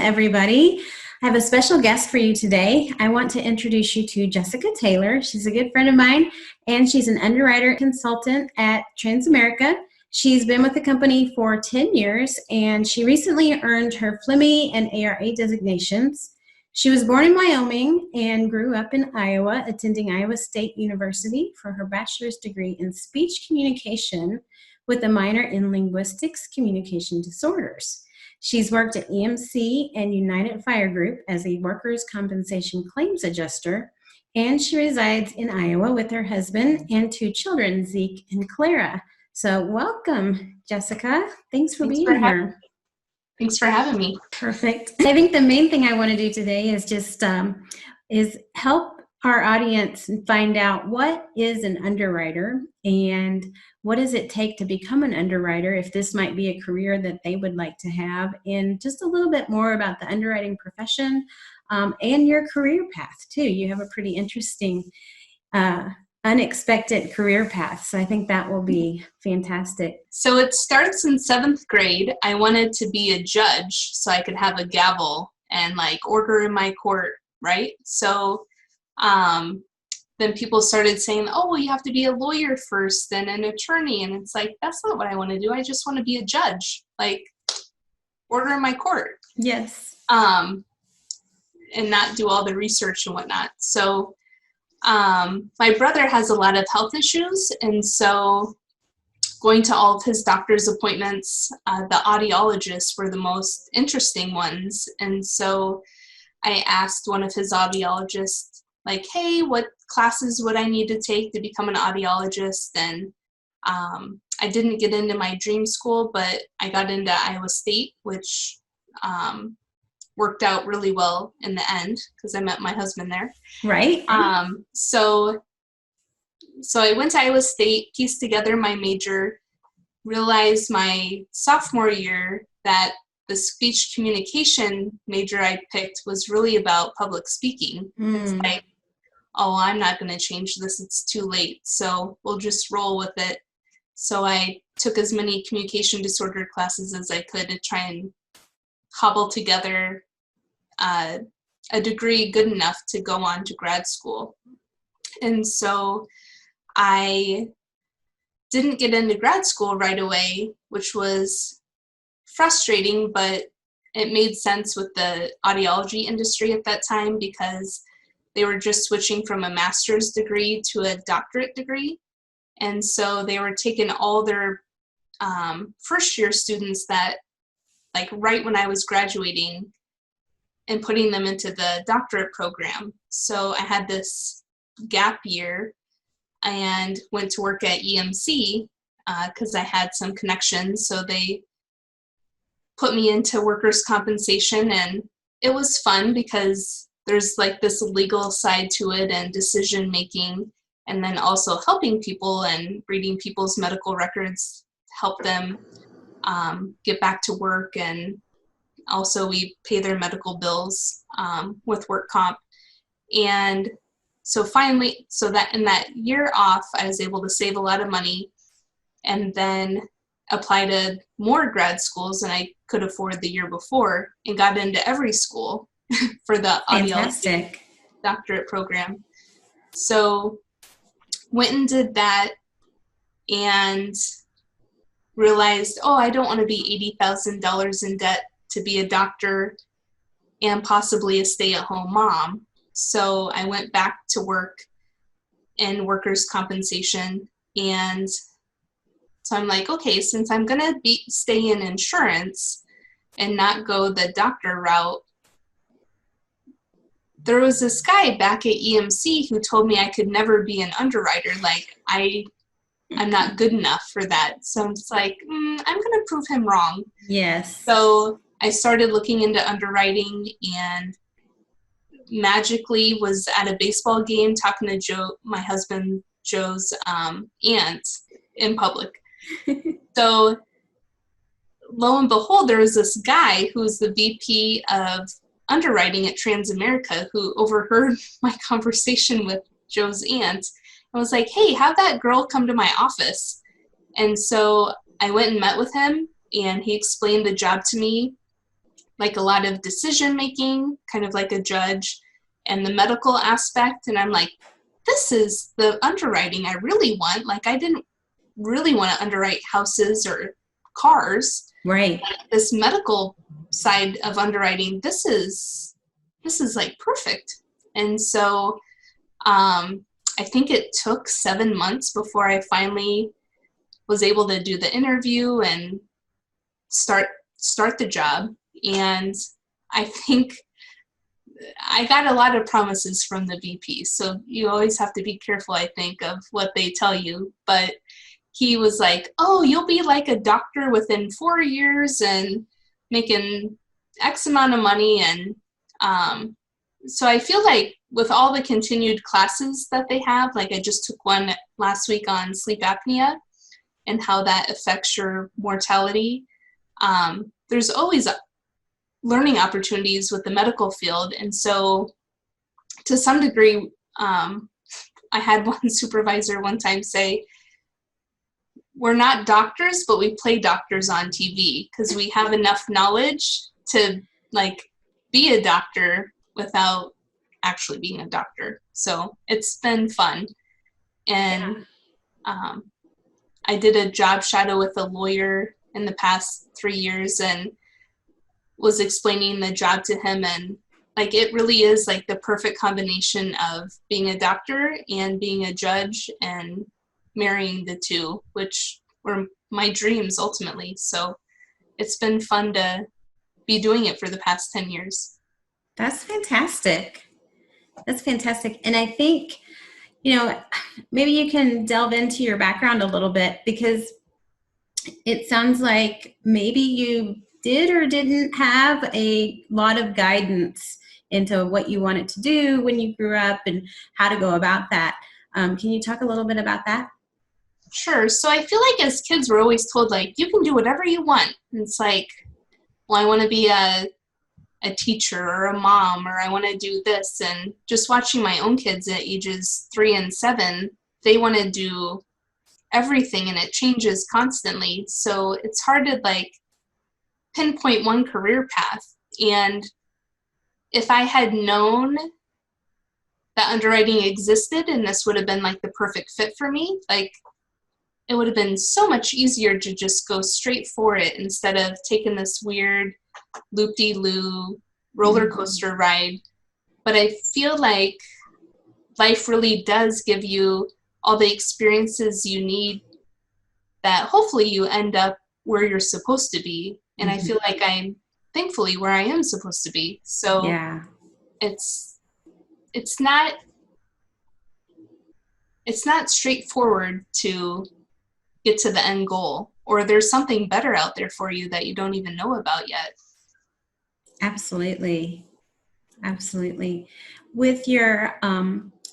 everybody. I have a special guest for you today. I want to introduce you to Jessica Taylor. She's a good friend of mine, and she's an underwriter consultant at Transamerica. She's been with the company for 10 years, and she recently earned her FLME and ARA designations. She was born in Wyoming and grew up in Iowa, attending Iowa State University for her bachelor's degree in speech communication with a minor in linguistics communication disorders. She's worked at EMC and United Fire Group as a workers' compensation claims adjuster, and she resides in Iowa with her husband and 2 children, Zeke and Clara. So welcome, Jessica. Thanks for being here. Thanks for having me. Perfect. I think the main thing I want to do today is just help our audience find out what is an underwriter and what does it take to become an underwriter, if this might be a career that they would like to have, and just a little bit more about the underwriting profession and your career path too. You have a pretty interesting unexpected career path, so I think that will be fantastic. So it starts in 7th grade. I wanted to be a judge so I could have a gavel and order in my court, right? So then people started saying, oh, well, you have to be a lawyer first, then an attorney. And it's like, that's not what I want to do. I just want to be a judge, order in my court. Yes. And not do all the research and whatnot. So my brother has a lot of health issues. And so going to all of his doctor's appointments, the audiologists were the most interesting ones. And so I asked one of his audiologists, hey, what classes would I need to take to become an audiologist? And I didn't get into my dream school, but I got into Iowa State, which worked out really well in the end because I met my husband there. Right. So I went to Iowa State, pieced together my major, realized my sophomore year that the speech communication major I picked was really about public speaking. It's like, oh, I'm not going to change this. It's too late. So we'll just roll with it. So I took as many communication disorder classes as I could to try and cobble together a degree good enough to go on to grad school. And so I didn't get into grad school right away, which was frustrating, but it made sense with the audiology industry at that time because they were just switching from a master's degree to a doctorate degree. And so they were taking all their first year students that right when I was graduating and putting them into the doctorate program. So I had this gap year and went to work at EMC because I had some connections. So they put me into workers' compensation, and it was fun because there's this legal side to it and decision making, and then also helping people and reading people's medical records, help them get back to work. And also we pay their medical bills with work comp. And so finally, so that in that year off, I was able to save a lot of money and then apply to more grad schools than I could afford the year before, and got into every school for the audiology doctorate program. So went and did that and realized, oh, I don't want to be $80,000 in debt to be a doctor and possibly a stay-at-home mom. So I went back to work in workers' compensation. And so I'm like, okay, since I'm going to stay in insurance and not go the doctor route, there was this guy back at EMC who told me I could never be an underwriter. I'm not good enough for that. So it's like, I'm going to prove him wrong. Yes. So I started looking into underwriting and magically was at a baseball game talking to Joe, my husband Joe's aunt, in public. So lo and behold, there was this guy who was the VP of underwriting at Transamerica who overheard my conversation with Joe's aunt and was like, hey, have that girl come to my office. And so I went and met with him, and he explained the job to me. like a lot of decision making, kind of like a judge, and the medical aspect. And I'm like, this is the underwriting I really want. Like, I didn't really want to underwrite houses or cars. Right. This medical side of underwriting, this is like perfect. And so I think it took 7 months before I finally was able to do the interview and start the job. And I think I got a lot of promises from the VP. So you always have to be careful, I think, of what they tell you. But he was like, oh, you'll be like a doctor within 4 years and making X amount of money. And so I feel like with all the continued classes that they have, like I just took one last week on sleep apnea and how that affects your mortality. There's always learning opportunities with the medical field. And so to some degree, I had one supervisor one time say, we're not doctors, but we play doctors on TV because we have enough knowledge to like be a doctor without actually being a doctor. So it's been fun. And I did a job shadow with a lawyer in the past 3 years and was explaining the job to him, and like it really is like the perfect combination of being a doctor and being a judge and marrying the two, which were my dreams ultimately. So it's been fun to be doing it for the past 10 years. That's fantastic. That's fantastic. And I think, maybe you can delve into your background a little bit, because it sounds like maybe you did or didn't have a lot of guidance into what you wanted to do when you grew up and how to go about that. Can you talk a little bit about that? Sure. So I feel like as kids, we're always told, like, you can do whatever you want. And it's like, well, I want to be a teacher or a mom, or I want to do this. And just watching my own kids at ages 3 and 7, they want to do everything, and it changes constantly. So it's hard to like pinpoint one career path. And if I had known that underwriting existed and this would have been like the perfect fit for me, like it would have been so much easier to just go straight for it instead of taking this weird loop-de-loo roller coaster ride. But I feel like life really does give you all the experiences you need that hopefully you end up where you're supposed to be. And I feel like I'm thankfully where I am supposed to be. So yeah, it's not straightforward to get to the end goal, or there's something better out there for you that you don't even know about yet. absolutely. Absolutely. With your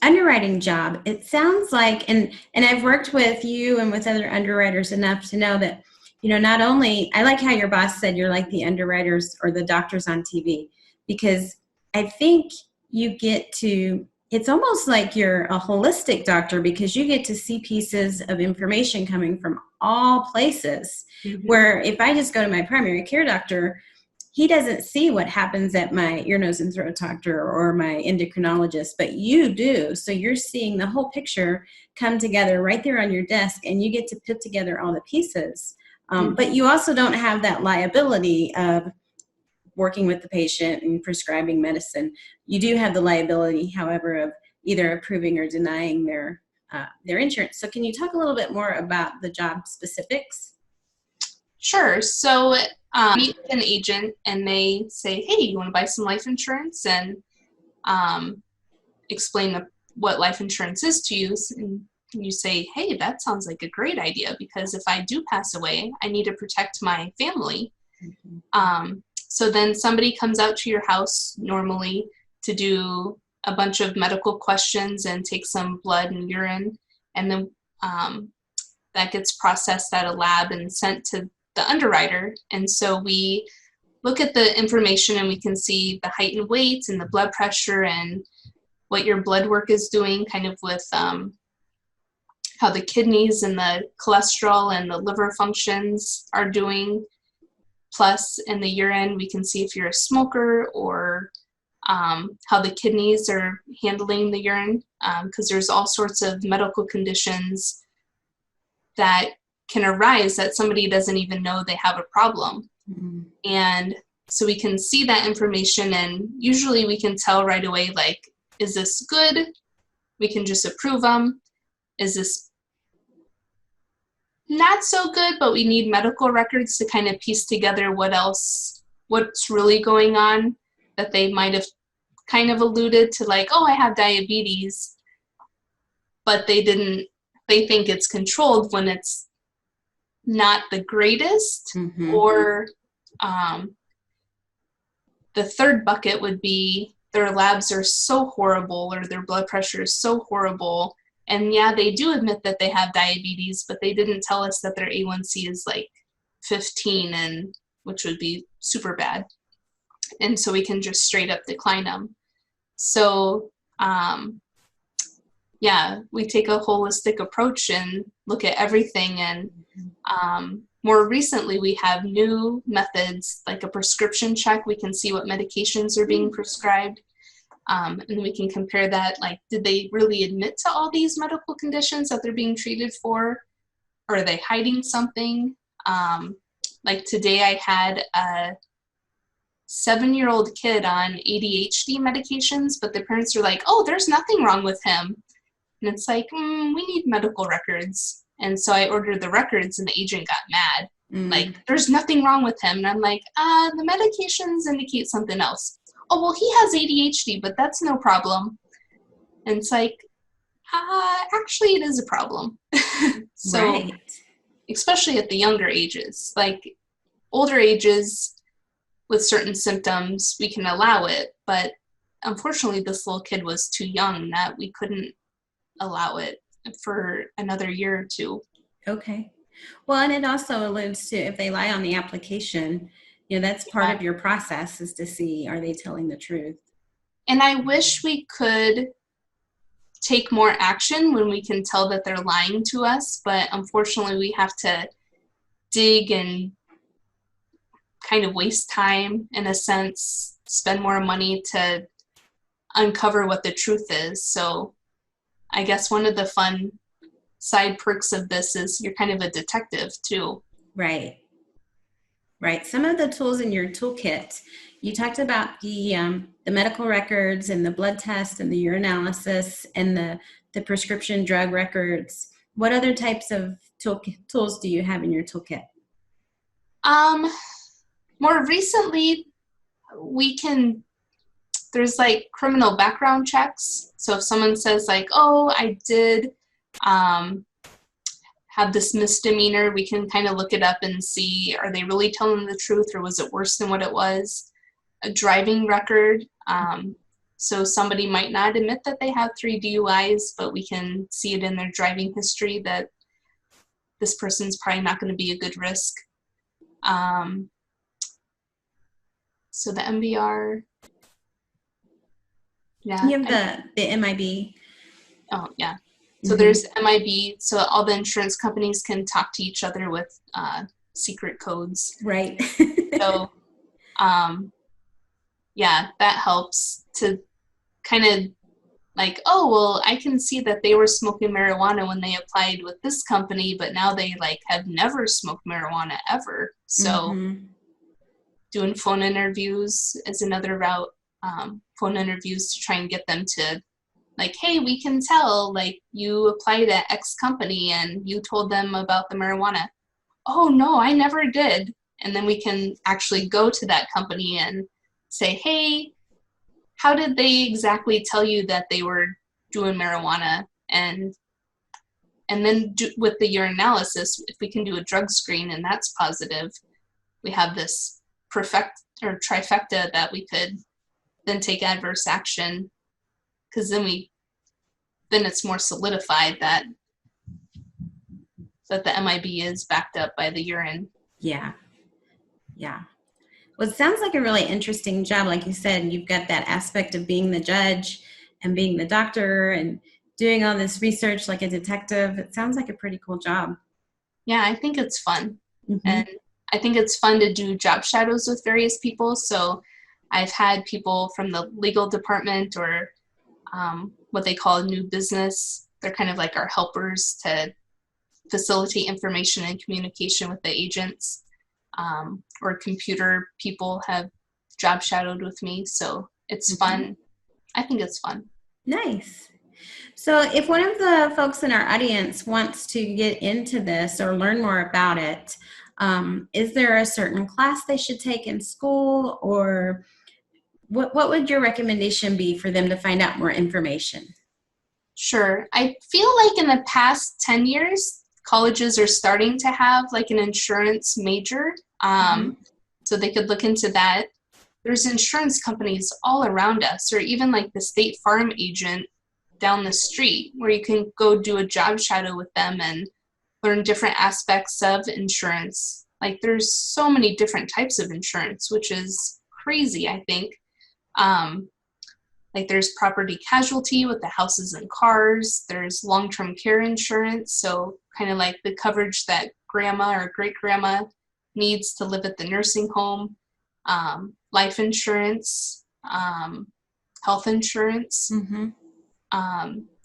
underwriting job, it sounds like, and I've worked with you and with other underwriters enough to know that, not only, I like how your boss said you're like the underwriters or the doctors on TV, because I think you get to, it's almost like you're a holistic doctor, because you get to see pieces of information coming from all places. Where if I just go to my primary care doctor, he doesn't see what happens at my ear, nose, and throat doctor or my endocrinologist, but you do. So you're seeing the whole picture come together right there on your desk, and you get to put together all the pieces. But you also don't have that liability of working with the patient and prescribing medicine. You do have the liability, however, of either approving or denying their insurance. So can you talk a little bit more about the job specifics? Sure. So meet with an agent and they say, hey, you want to buy some life insurance? And explain what life insurance is to you. And you say, hey, that sounds like a great idea, because if I do pass away, I need to protect my family. So then somebody comes out to your house normally to do a bunch of medical questions and take some blood and urine. And then that gets processed at a lab and sent to the underwriter. And so we look at the information and we can see the height and weight and the blood pressure and what your blood work is doing, kind of with how the kidneys and the cholesterol and the liver functions are doing. Plus, in the urine, we can see if you're a smoker or how the kidneys are handling the urine, because there's all sorts of medical conditions that can arise that somebody doesn't even know they have a problem. Mm-hmm. And so we can see that information, and usually we can tell right away, like, is this good? We can just approve them. Is this not so good, but we need medical records to kind of piece together what's really going on, that they might have kind of alluded to, like, oh, I have diabetes, but they think it's controlled when it's not the greatest. Mm-hmm. Or the third bucket would be their labs are so horrible, or their blood pressure is so horrible. And yeah, they do admit that they have diabetes, but they didn't tell us that their A1C is like 15, and which would be super bad. And so we can just straight up decline them. So yeah, we take a holistic approach and look at everything. And more recently, we have new methods, like a prescription check. We can see what medications are being prescribed. And we can compare that, like, did they really admit to all these medical conditions that they're being treated for? Or are they hiding something? Like today I had a 7-year-old kid on ADHD medications, but the parents are like, oh, there's nothing wrong with him. And it's like, we need medical records. And so I ordered the records, and the agent got mad. Like, there's nothing wrong with him. And I'm like, the medications indicate something else. Oh, well, he has ADHD, but that's no problem. And it's like, actually, it is a problem. So, right. Especially at the younger ages, like older ages with certain symptoms, we can allow it. But unfortunately, this little kid was too young that we couldn't allow it for another year or two. Okay. Well, and it also alludes to, if they lie on the application, that's part of your process, is to see, are they telling the truth? And I wish we could take more action when we can tell that they're lying to us, but unfortunately we have to dig and kind of waste time, in a sense, spend more money to uncover what the truth is. So I guess one of the fun side perks of this is you're kind of a detective too. Right. Right. Some of the tools in your toolkit, you talked about the medical records and the blood test and the urinalysis and the prescription drug records. What other types of tools do you have in your toolkit? More recently, there's like criminal background checks. So if someone says like, oh, I did have this misdemeanor, we can kind of look it up and see, are they really telling the truth, or was it worse than what it was? A driving record. So somebody might not admit that they have 3 DUIs, but we can see it in their driving history that this person's probably not going to be a good risk. So the MBR. Yeah. You have the MIB. Oh, yeah. So there's MIB, so all the insurance companies can talk to each other with secret codes. Right. So, yeah, that helps to kind of like, oh, well, I can see that they were smoking marijuana when they applied with this company, but now they like have never smoked marijuana ever. So doing phone interviews is another route, phone interviews to try and get them to, like, hey, we can tell, like, you applied at X company and you told them about the marijuana. Oh, no, I never did. And then we can actually go to that company and say, hey, how did they exactly tell you that they were doing marijuana? And then with the urinalysis, if we can do a drug screen and that's positive, we have this trifecta that we could then take adverse action, because then it's more solidified that the MIB is backed up by the urine. Yeah. Yeah. Well, it sounds like a really interesting job. Like you said, you've got that aspect of being the judge and being the doctor and doing all this research like a detective. It sounds like a pretty cool job. Yeah, I think it's fun. And I think it's fun to do job shadows with various people. So I've had people from the legal department or what they call new business. They're kind of like our helpers to facilitate information and communication with the agents. Or computer people have job shadowed with me. So it's fun. I think it's fun. Nice. So if one of the folks in our audience wants to get into this or learn more about it, is there a certain class they should take in school, or what would your recommendation be for them to find out more information? Sure. I feel like in the past 10 years, colleges are starting to have like an insurance major. So they could look into that. There's insurance companies all around us, or even like the State Farm agent down the street, where you can go do a job shadow with them and learn different aspects of insurance. Like there's so many different types of insurance, which is crazy, I think. Like there's property casualty with the houses and cars. There's long-term care insurance, so kind of like the coverage that grandma or great-grandma needs to live at the nursing home. Life insurance, health insurance.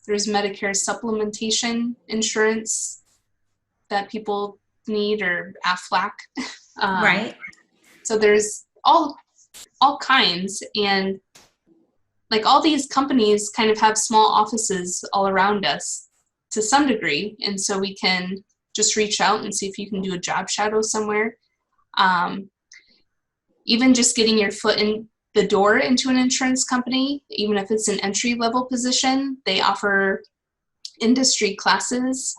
There's Medicare supplementation insurance that people need, or AFLAC. Right. So there's all kinds, and like all these companies kind of have small offices all around us to some degree, and so we can just reach out and see if you can do a job shadow somewhere. Even just getting your foot in the door into an insurance company, even if it's an entry-level position, they offer industry classes.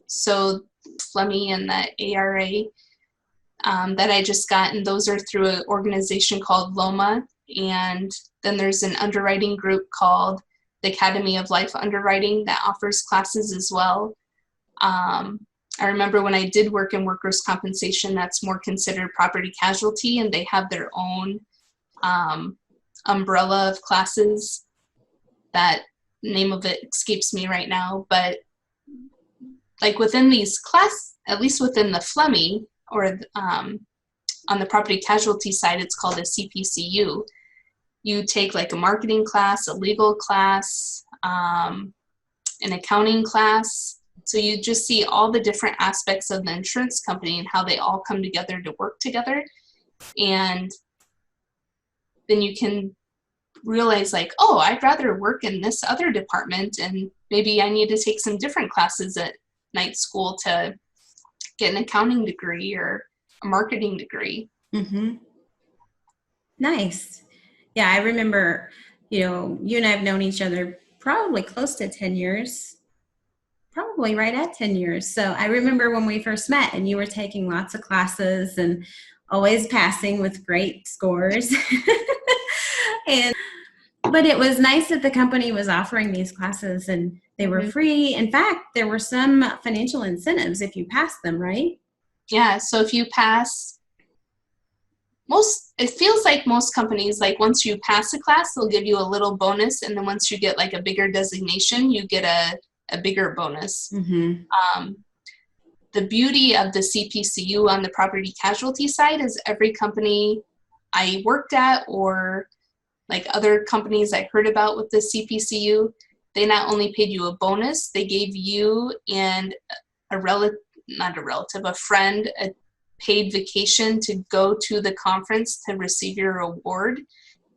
So FLEMI and the ARA that I just got, and those are through an organization called LOMA. And then there's an underwriting group called the Academy of Life Underwriting that offers classes as well. I remember when I did work in workers' compensation, that's more considered property casualty, and they have their own umbrella of classes. That name of it escapes me right now, but like within these at least within the FLEMI, or on the property casualty side, it's called a CPCU. You take like a marketing class, a legal class, an accounting class. So you just see all the different aspects of the insurance company and how they all come together to work together. And then you can realize like, oh, I'd rather work in this other department, and maybe I need to take some different classes at night school to get an accounting degree or a marketing degree. Nice. Yeah, I remember, you and I have known each other probably close to 10 years. Probably right at 10 years. So I remember when we first met and you were taking lots of classes and always passing with great scores. But it was nice that the company was offering these classes and they were free. In fact, there were some financial incentives if you passed them, right? Yeah, so if you pass, it feels like most companies, like once you pass a class, they'll give you a little bonus, and then once you get like a bigger designation, you get a bigger bonus. The beauty of the CPCU on the property casualty side is every company I worked at, or like other companies I heard about with the CPCU, they not only paid you a bonus, they gave you and a friend, a paid vacation to go to the conference to receive your award.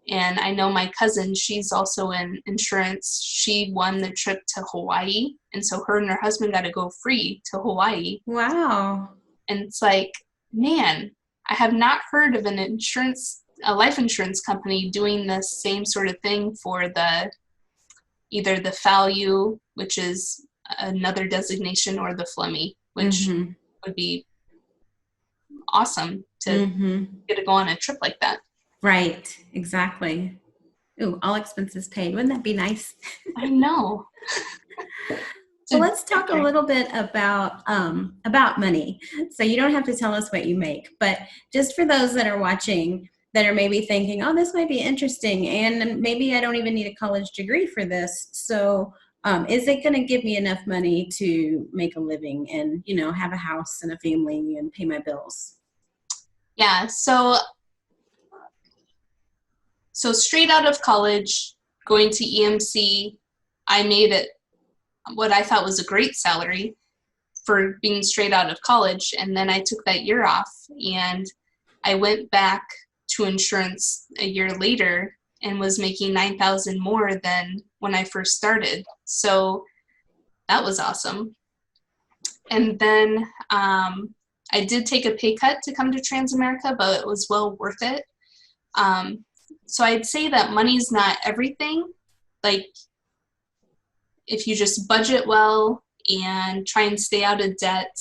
And I know my cousin, she's also in insurance. She won the trip to Hawaii. And so her and her husband got to go free to Hawaii. Wow. And it's like, man, I have not heard of a life insurance company doing the same sort of thing for either the FALU, which is another designation, or the FLEMI, which would be awesome to get to go on a trip like that. Right, exactly. Ooh, all expenses paid. Wouldn't that be nice? I know. So let's talk a little bit about money. So you don't have to tell us what you make, but just for those that are watching that are maybe thinking, oh, this might be interesting, and maybe I don't even need a college degree for this. So is it going to give me enough money to make a living and, have a house and a family and pay my bills? Yeah, so straight out of college, going to EMC, I made it what I thought was a great salary for being straight out of college. And then I took that year off and I went back to insurance a year later and was making 9,000 more than when I first started. So that was awesome. And then I did take a pay cut to come to Transamerica, but it was well worth it. So I'd say that money's not everything. Like, if you just budget well and try and stay out of debt,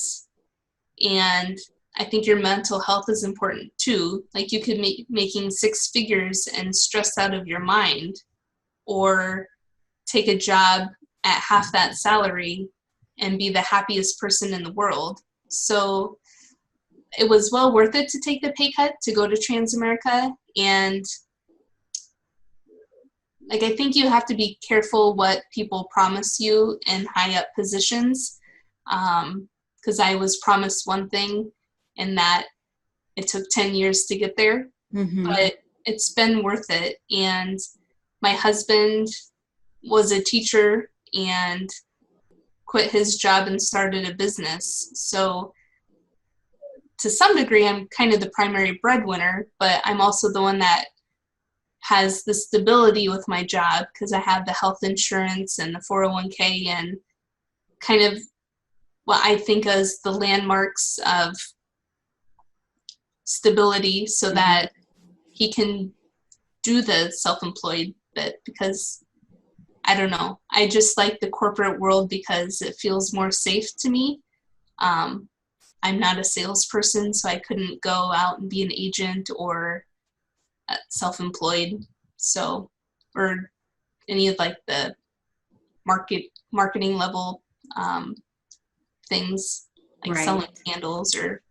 and I think your mental health is important too. Like, you could be making six figures and stressed out of your mind, or take a job at half that salary and be the happiest person in the world. So it was well worth it to take the pay cut to go to Transamerica. And like, I think you have to be careful what people promise you in high up positions. Because I was promised one thing and that it took 10 years to get there, but it's been worth it. And my husband was a teacher and quit his job and started a business. So to some degree, I'm kind of the primary breadwinner, but I'm also the one that has the stability with my job because I have the health insurance and the 401k and kind of what I think as the landmarks of stability so that he can do the self-employed bit, because I don't know, I just like the corporate world because it feels more safe to me. I'm not a salesperson, so I couldn't go out and be an agent or self-employed, so, or any of like the marketing level things, like selling candles or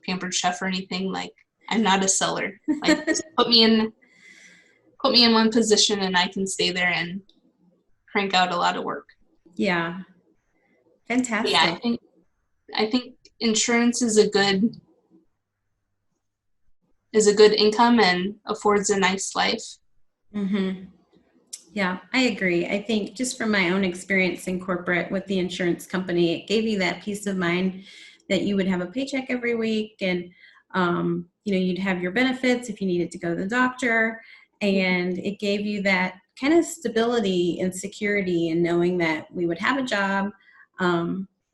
Pampered Chef or anything. Like, I'm not a seller. Like, just put me in one position and I can stay there and crank out a lot of work. Yeah. Fantastic. Yeah, I think insurance is a good income and affords a nice life. Yeah, I agree. I think just from my own experience in corporate with the insurance company, it gave you that peace of mind that you would have a paycheck every week, and you'd have your benefits if you needed to go to the doctor, and it gave you that kind of stability and security in knowing that we would have a job.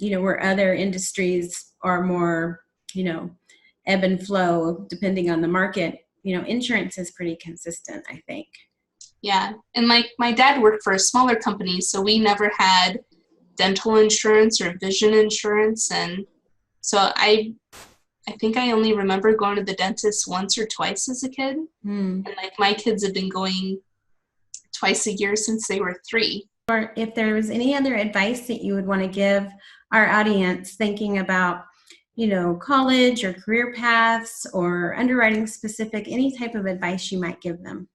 Where other industries are more, ebb and flow depending on the market. Insurance is pretty consistent, I think. Yeah, and like, my dad worked for a smaller company, so we never had dental insurance or vision insurance, and so I think I only remember going to the dentist once or twice as a kid. And like, my kids have been going twice a year since they were 3. Or if there was any other advice that you would want to give our audience thinking about, college or career paths or underwriting specific, any type of advice you might give them.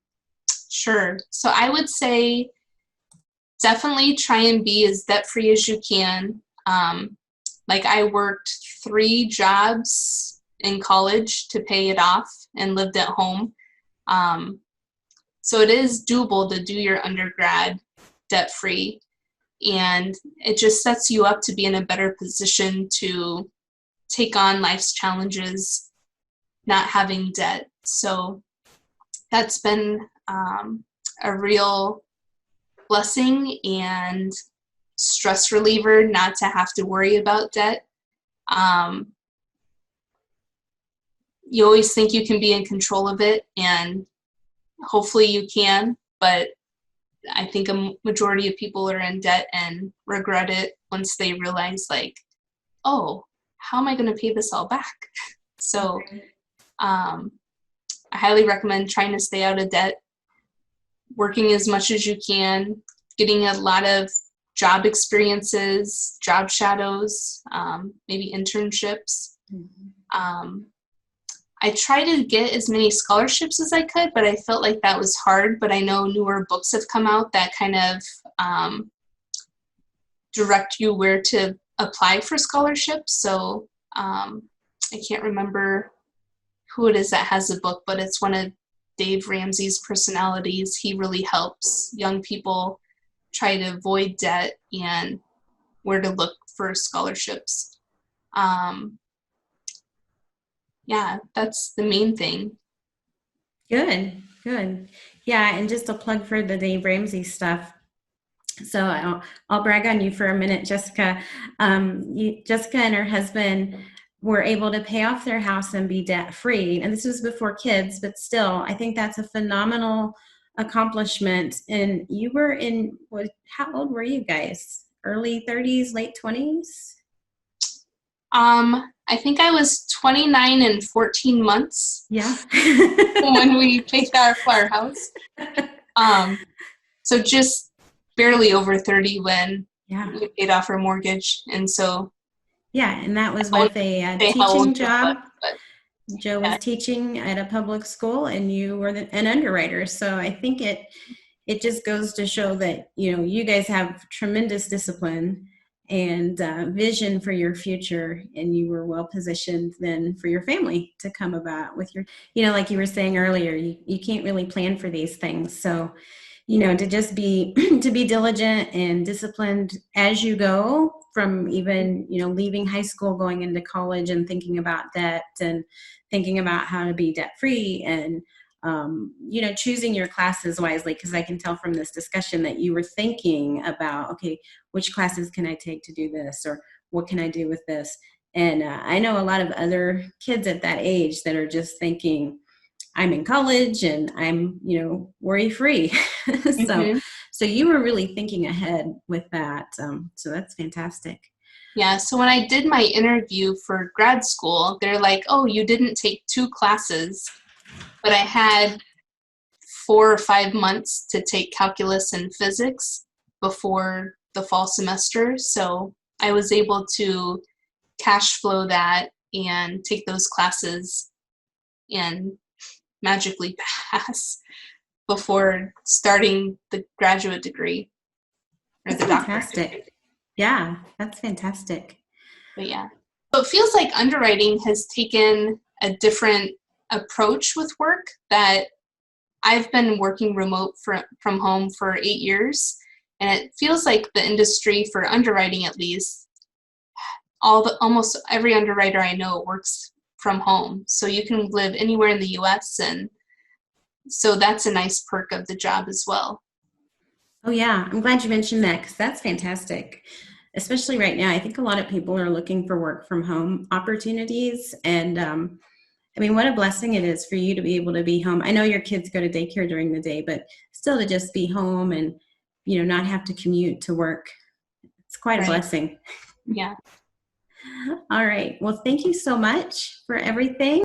Sure. So I would say definitely try and be as debt-free as you can. Like, I worked 3 jobs in college to pay it off and lived at home. So it is doable to do your undergrad debt-free, and it just sets you up to be in a better position to take on life's challenges, not having debt. So that's been a real blessing and stress reliever not to have to worry about debt. You always think you can be in control of it, and hopefully you can, but I think a majority of people are in debt and regret it once they realize, like, oh, how am I going to pay this all back? So I highly recommend trying to stay out of debt, working as much as you can, getting a lot of job experiences, job shadows, maybe internships. I tried to get as many scholarships as I could, but I felt like that was hard. But I know newer books have come out that kind of direct you where to apply for scholarships. So I can't remember who it is that has a book, but it's one of Dave Ramsey's personalities. He really helps young people try to avoid debt and where to look for scholarships. Yeah, that's the main thing. Good, good. Yeah, and just a plug for the Dave Ramsey stuff. So I'll brag on you for a minute, Jessica. Jessica and her husband were able to pay off their house and be debt free. And this was before kids, but still, I think that's a phenomenal accomplishment. And you were in, how old were you guys? Early 30s, late 20s? I think I was 29 and 14 months. Yeah. When we paid off our house. So just barely over 30 when we paid off our mortgage. And so. Yeah, and that was with a teaching job. Joe was teaching at a public school and you were an underwriter. So I think it just goes to show that, you guys have tremendous discipline and vision for your future, and you were well positioned then for your family to come about with your, like you were saying earlier, you can't really plan for these things. So, to just be to be diligent and disciplined as you go from even, leaving high school, going into college and thinking about debt and thinking about how to be debt free and choosing your classes wisely, because I can tell from this discussion that you were thinking about, okay, which classes can I take to do this, or what can I do with this? And I know a lot of other kids at that age that are just thinking, I'm in college and I'm, worry free. So you were really thinking ahead with that. So that's fantastic. Yeah, so when I did my interview for grad school, they're like, oh, you didn't take 2 classes, but I had 4 or 5 months to take calculus and physics before the fall semester. So I was able to cash flow that and take those classes and magically pass before starting the graduate degree or That's the doctorate degree. Yeah, that's fantastic. But yeah, so it feels like underwriting has taken a different approach with work. That I've been working remote from home for 8 years, and it feels like the industry for underwriting, at least, almost every underwriter I know works from home. So you can live anywhere in the U.S., and so that's a nice perk of the job as well. Oh yeah, I'm glad you mentioned that, because that's fantastic. Especially right now, I think a lot of people are looking for work from home opportunities. And what a blessing it is for you to be able to be home. I know your kids go to daycare during the day, but still to just be home and, not have to commute to work. It's quite a blessing. Yeah. All right. Well, thank you so much for everything.